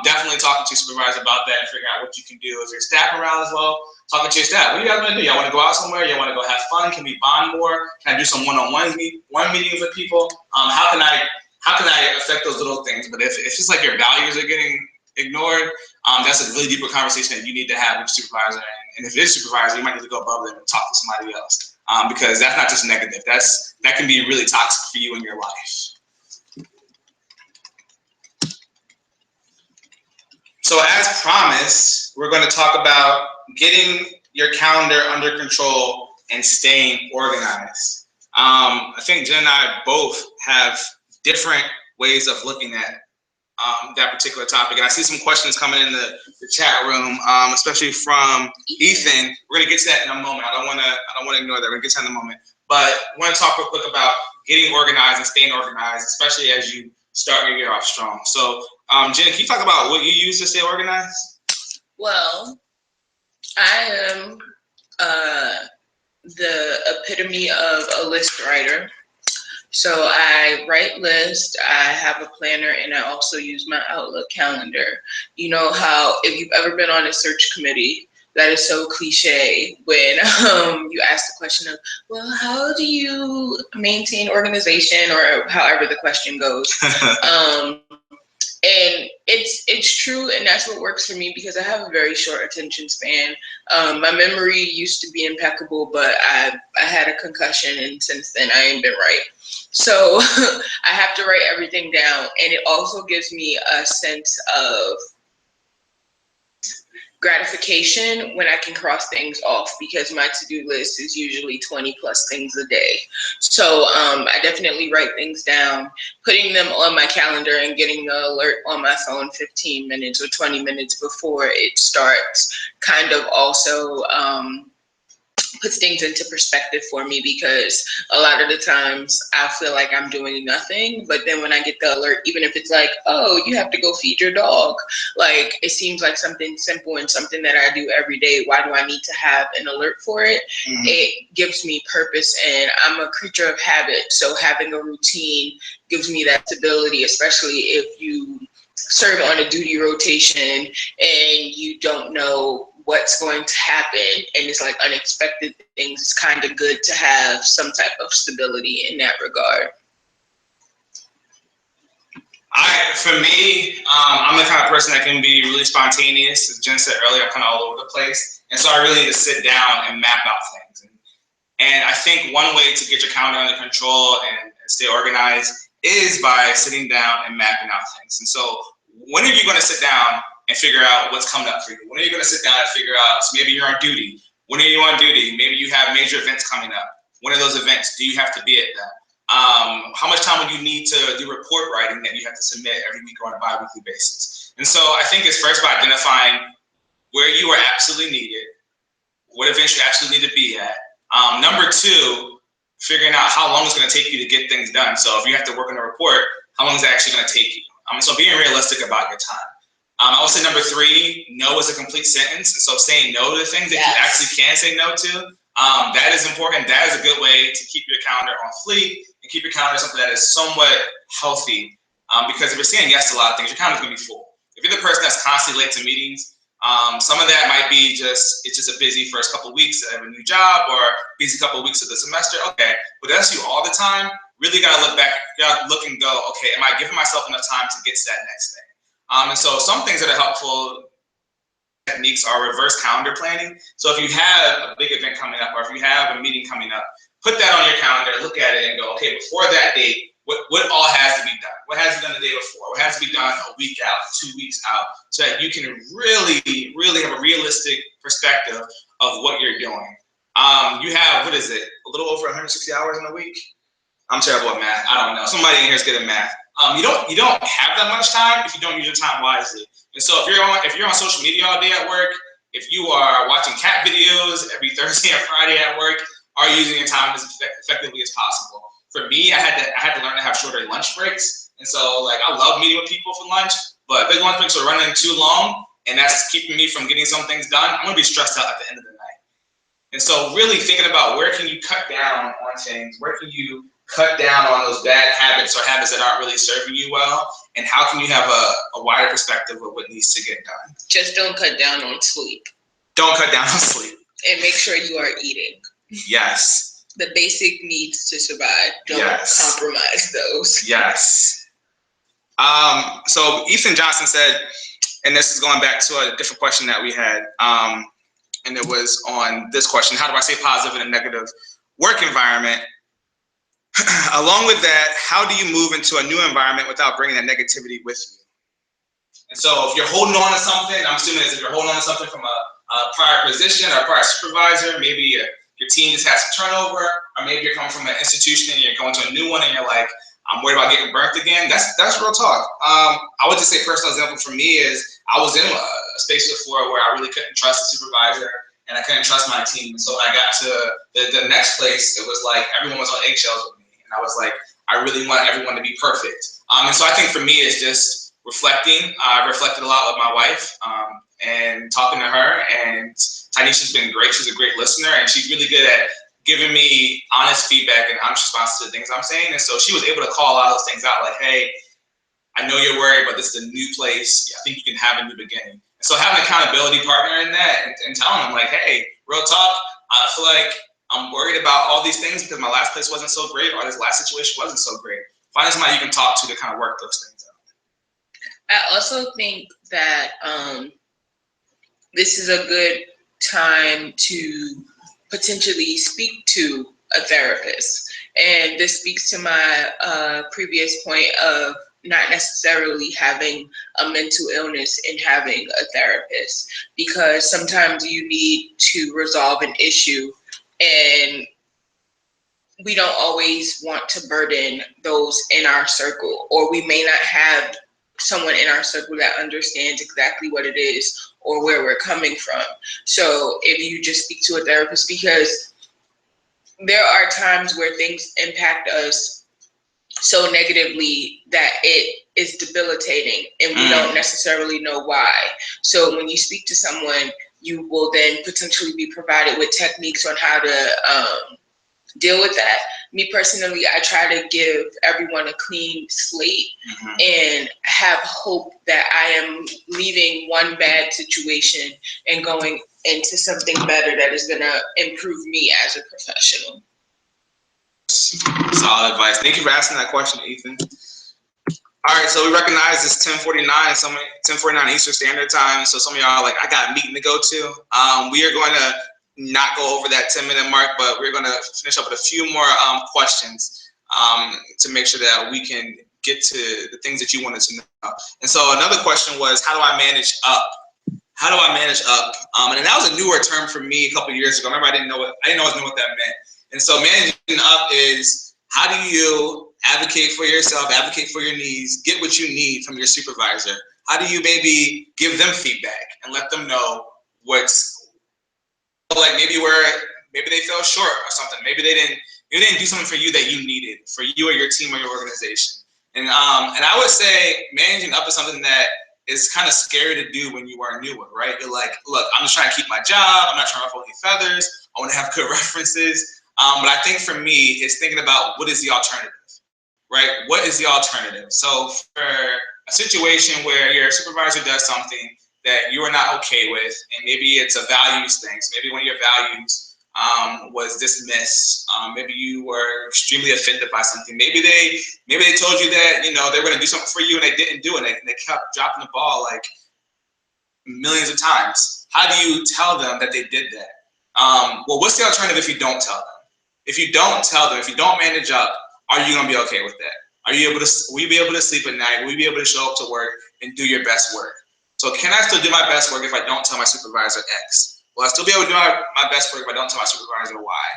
definitely talking to your supervisor about that and figuring out what you can do. If your staff morale is low, talking to your staff. What do you guys want to do? Y'all want to go out somewhere? Y'all want to go have fun? Can we bond more? Can I do some one-on-one meetings with people? How can I affect those little things? But if it's just like your values are getting ignored, that's a really deeper conversation that you need to have with your supervisor. And if it is supervisor, you might need to go above them and talk to somebody else. Because that's not just negative. That can be really toxic for you in your life. So as promised, we're going to talk about getting your calendar under control and staying organized. I think Jen and I both have different ways of looking at that particular topic. And I see some questions coming in the chat room, especially from Ethan. We're gonna get to that in a moment. I don't wanna ignore that. We're gonna get to that in a moment. But I want to talk real quick about getting organized and staying organized, especially as you start your year off strong. So Jen, can you talk about what you use to stay organized? Well, I am the epitome of a list writer. So I write lists, I have a planner, and I also use my Outlook calendar. You know how if you've ever been on a search committee, that is so cliche when you ask the question of, well, how do you maintain organization, or however the question goes. And it's true, and that's what works for me because I have a very short attention span. My memory used to be impeccable, but I had a concussion, and since then I ain't been right. So I have to write everything down, and it also gives me a sense of gratification when I can cross things off, because my to-do list is usually 20 plus things a day. So I definitely write things down, putting them on my calendar and getting the alert on my phone 15 minutes or 20 minutes before it starts kind of also puts things into perspective for me, because a lot of the times I feel like I'm doing nothing, but then when I get the alert, even if it's like, oh, you have to go feed your dog, like it seems like something simple and something that I do every day. Why do I need to have an alert for it? Mm-hmm. It gives me purpose, and I'm a creature of habit, so having a routine gives me that stability, especially if you serve on a duty rotation and you don't know what's going to happen, and it's like unexpected things. It's kind of good to have some type of stability in that regard. For me, I'm the kind of person that can be really spontaneous. As Jen said earlier, I'm kind of all over the place, and so I really need to sit down and map out things. And I think one way to get your calendar under control and stay organized is by sitting down and mapping out things. And so when are you going to sit down and figure out what's coming up for you? When are you going to sit down and figure out, so maybe you're on duty. When are you on duty? Maybe you have major events coming up. When are those events? Do you have to be at them? How much time would you need to do report writing that you have to submit every week or on a bi-weekly basis? And so I think it's first by identifying where you are absolutely needed, what events you actually need to be at. Number two, figuring out how long it's going to take you to get things done. So if you have to work on a report, how long is it actually going to take you? So being realistic about your time. I would say number three, no is a complete sentence. And so saying no to things that you actually can say no to, that is important. That is a good way to keep your calendar on fleek and keep your calendar something that is somewhat healthy. Because if you're saying yes to a lot of things, your calendar's going to be full. If you're the person that's constantly late to meetings, some of that might be it's just a busy first couple of weeks of a new job or busy couple of weeks of the semester. Okay, but that's you all the time. Really gotta look back, look and go, okay, am I giving myself enough time to get to that next thing? And so some things that are helpful techniques are reverse calendar planning. So if you have a big event coming up or if you have a meeting coming up, put that on your calendar, look at it and go, okay, before that date, what all has to be done? What has to be done the day before? What has to be done a week out, 2 weeks out, so that you can really, really have a realistic perspective of what you're doing. You have, what is it, a little over 160 hours in a week? I'm terrible at math. I don't know. Somebody in here is good at math. You don't have that much time if you don't use your time wisely. And so if you're on social media all day at work, if you are watching cat videos every Thursday and Friday at work, are you using your time as effectively as possible? For me, I had to learn to have shorter lunch breaks. And so like I love meeting with people for lunch, but big lunch breaks are running too long and that's keeping me from getting some things done. I'm gonna be stressed out at the end of the night. And so really thinking about where can you cut down on things, where can you cut down on those bad habits or habits that aren't really serving you well, and how can you have a wider perspective of what needs to get done. Just don't cut down on sleep. Don't cut down on sleep. And make sure you are eating. Yes. The basic needs to survive. Don't compromise those. Yes. So Ethan Johnson said, and this is going back to a different question that we had, and it was on this question: how do I stay positive in a negative work environment? Along with that, how do you move into a new environment without bringing that negativity with you? And so if you're holding on to something, I'm assuming if you're holding on to something from a prior position or a prior supervisor, maybe your team just has some turnover, or maybe you're coming from an institution and you're going to a new one and you're like, I'm worried about getting burnt again. That's real talk. I would just say personal example for me is I was in a space before where I really couldn't trust the supervisor and I couldn't trust my team. And so when I got to the next place, it was like everyone was on eggshells with me. And I was like, I really want everyone to be perfect. And so I think for me it's just reflecting. I reflected a lot with my wife and talking to her, and Tanisha's been great. She's a great listener, and she's really good at giving me honest feedback and honest responses to the things I'm saying. And so she was able to call a lot of those things out, like, hey, I know you're worried, but this is a new place. I think you can have a new beginning. And so having an accountability partner in that and telling them, like, hey, real talk, I feel like I'm worried about all these things because my last place wasn't so great or this last situation wasn't so great. Finding somebody you can talk to kind of work those things out. I also think that this is a good time to potentially speak to a therapist. And this speaks to my previous point of not necessarily having a mental illness and having a therapist, because sometimes you need to resolve an issue and we don't always want to burden those in our circle, or we may not have someone in our circle that understands exactly what it is or where we're coming from. So if you just speak to a therapist, because there are times where things impact us so negatively that it is debilitating and we don't necessarily know why. So when you speak to someone, you will then potentially be provided with techniques on how to deal with that. Me personally, I try to give everyone a clean slate and have hope that I am leaving one bad situation and going into something better that is going to improve me as a professional. Solid advice. Thank you for asking that question, Ethan. All right, so we recognize it's 10:49 Eastern Standard Time. So some of y'all are like, I got a meeting to go to. We are going to not go over that 10-minute mark, but we're going to finish up with a few more questions to make sure that we can get to the things that you wanted to know. And so another question was, how do I manage up? How do I manage up? And that was a newer term for me a couple of years ago. Remember, I didn't always know what that meant. And so managing up is, how do you advocate for yourself, advocate for your needs, get what you need from your supervisor? How do you maybe give them feedback and let them know what's like maybe they fell short or something. Maybe they didn't do something for you that you needed for you or your team or your organization. And I would say managing up is something that is kind of scary to do when you are newer, right? You're like, look, I'm just trying to keep my job. I'm not trying to ruffle any feathers. I want to have good references. But I think for me, it's thinking about what is the alternative, right? What is the alternative? So for a situation where your supervisor does something that you are not okay with, and maybe it's a values thing. So maybe one of your values was dismissed. Maybe you were extremely offended by something. Maybe they told you that they were going to do something for you and they didn't do it. And they kept dropping the ball like millions of times. How do you tell them that they did that? Well, what's the alternative if you don't tell them? If you don't tell them, if you don't manage up, are you going to be okay with that? Will you be able to sleep at night? Will you be able to show up to work and do your best work? So can I still do my best work if I don't tell my supervisor X? Will I still be able to do my best work if I don't tell my supervisor Y?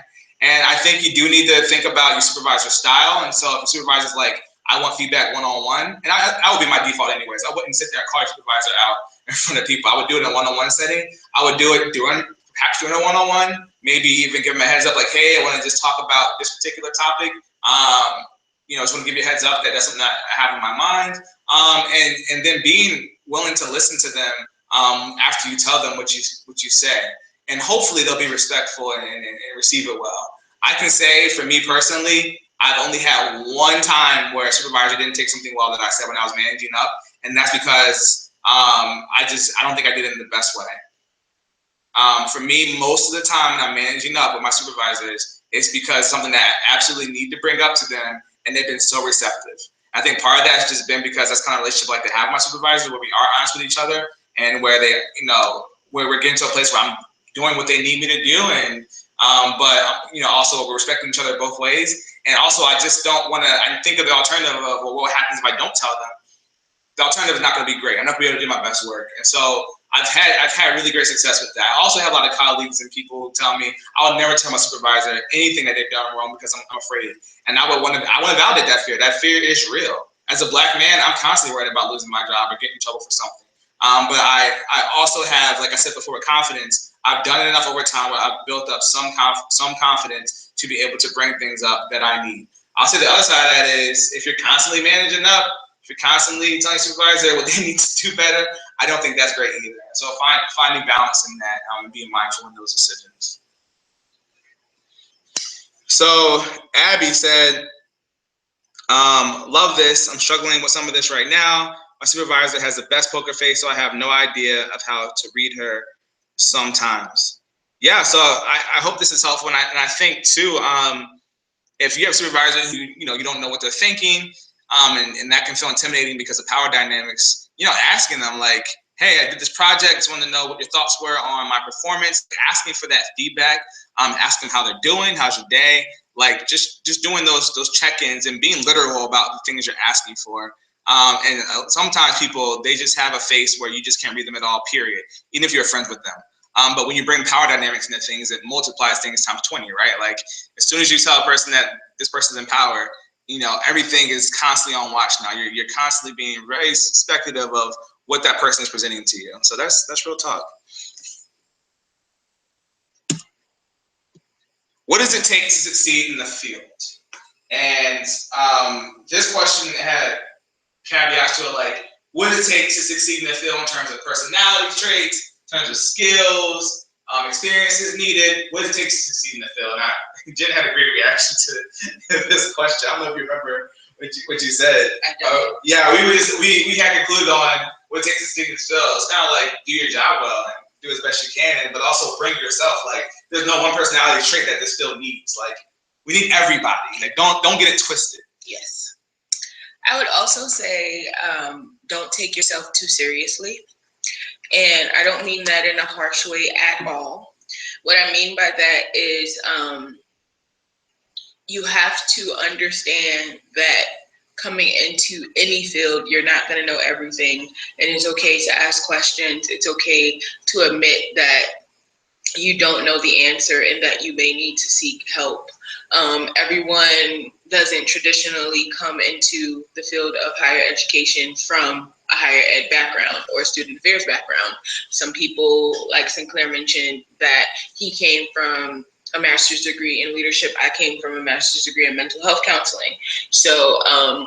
And I think you do need to think about your supervisor's style. And so if the supervisor's like, I want feedback one-on-one, and I would be my default anyways. I wouldn't sit there and call your supervisor out in front of people. I would do it in a one-on-one setting. I would do it perhaps doing a one-on-one, maybe even give them a heads up like, hey, I want to just talk about this particular topic. Just want to give you a heads up that that's something that I have in my mind. And then being willing to listen to them after you tell them what you say. And hopefully they'll be respectful and receive it well. I can say for me personally, I've only had one time where a supervisor didn't take something well that I said when I was managing up. And that's because I don't think I did it in the best way. For me, most of the time when I'm managing up with my supervisors, it's because something that I absolutely need to bring up to them, and they've been so receptive. I think part of that's just been because that's kind of relationship I like to have with my supervisors, where we are honest with each other, and where where we're getting to a place where I'm doing what they need me to do, and but also we're respecting each other both ways. And also, I just don't want to. I think of the alternative of, well, what happens if I don't tell them? The alternative is not going to be great. I'm not going to be able to do my best work, and so I've had really great success with that. I also have a lot of colleagues and people who tell me I'll never tell my supervisor anything that they've done wrong because I'm afraid. And I want to validate that fear. That fear is real. As a Black man, I'm constantly worried about losing my job or getting in trouble for something. But I also have, like I said before, with confidence. I've done it enough over time where I've built up some confidence to be able to bring things up that I need. I'll say the other side of that is if you're constantly managing up, if you're constantly telling your supervisor what they need to do better, I don't think that's great either. So finding balance in that and being mindful in those decisions. So Abby said, love this. I'm struggling with some of this right now. My supervisor has the best poker face, so I have no idea of how to read her sometimes. Yeah, so I hope this is helpful. And I think too, if you have supervisors who you don't know what they're thinking, and that can feel intimidating because of power dynamics, asking them like, hey, I did this project, just wanted to know what your thoughts were on my performance, asking for that feedback, asking how they're doing, how's your day, like just doing those check-ins and being literal about the things you're asking for. And sometimes people, they just have a face where you just can't read them at all, period, even if you're friends with them. But when you bring power dynamics into things, it multiplies things times 20, right? Like as soon as you tell a person that this person's in power, everything is constantly on watch now. You're constantly being very speculative of what that person is presenting to you. So that's real talk. What does it take to succeed in the field? And this question had caveats to it, like, what does it take to succeed in the field in terms of personality traits, in terms of skills, experiences needed? What does it take to succeed in the field? And Jen had a great reaction to this question. I don't know if you remember what you said. Yeah, we had concluded on what it takes to succeed in the field. It's kind of like do your job well and do as best you can, but also bring yourself. Like there's no one personality trait that this field needs. Like we need everybody. Like don't get it twisted. Yes. I would also say don't take yourself too seriously. And I don't mean that in a harsh way at all. What I mean by that is you have to understand that coming into any field, you're not going to know everything. And it's okay to ask questions. It's okay to admit that you don't know the answer and that you may need to seek help. Everyone doesn't traditionally come into the field of higher education from a higher ed background or student affairs background. Some people, like Sinclair mentioned, that he came from a master's degree in leadership. I came from a master's degree in mental health counseling. So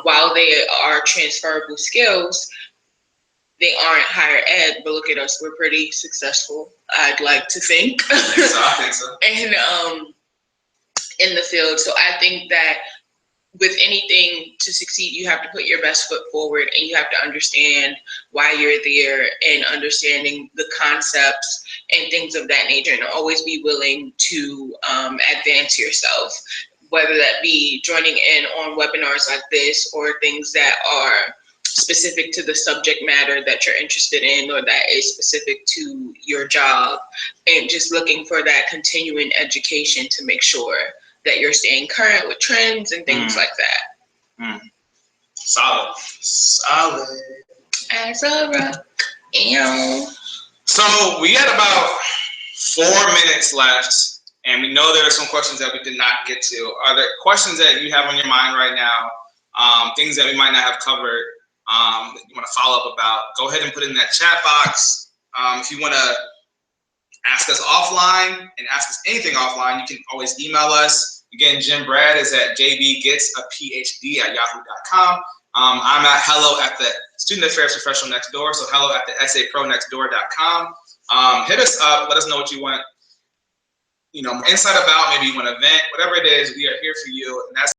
while they are transferable skills, they aren't higher ed, but look at us, we're pretty successful, I'd like to think. I think so. And in the field. So I think that with anything to succeed, you have to put your best foot forward, and you have to understand why you're there and understanding the concepts and things of that nature, and always be willing to advance yourself, whether that be joining in on webinars like this or things that are specific to the subject matter that you're interested in or that is specific to your job, and just looking for that continuing education to make sure that you're staying current with trends and things like that. Solid. As a rock. So we had about 4 minutes left, and we know there are some questions that we did not get to. Are there questions that you have on your mind right now? Things that we might not have covered that you want to follow up about? Go ahead and put it in that chat box. If you want to ask us offline and ask us anything offline, you can always email us. Again, Jim Brad is at jbgetsAphd@yahoo.com. I'm at hello at the Student Affairs Professional next door, so hello at the sapronextdoor.com. Hit us up, let us know what you want, insight about, maybe you want to vent, whatever it is, we are here for you. And that's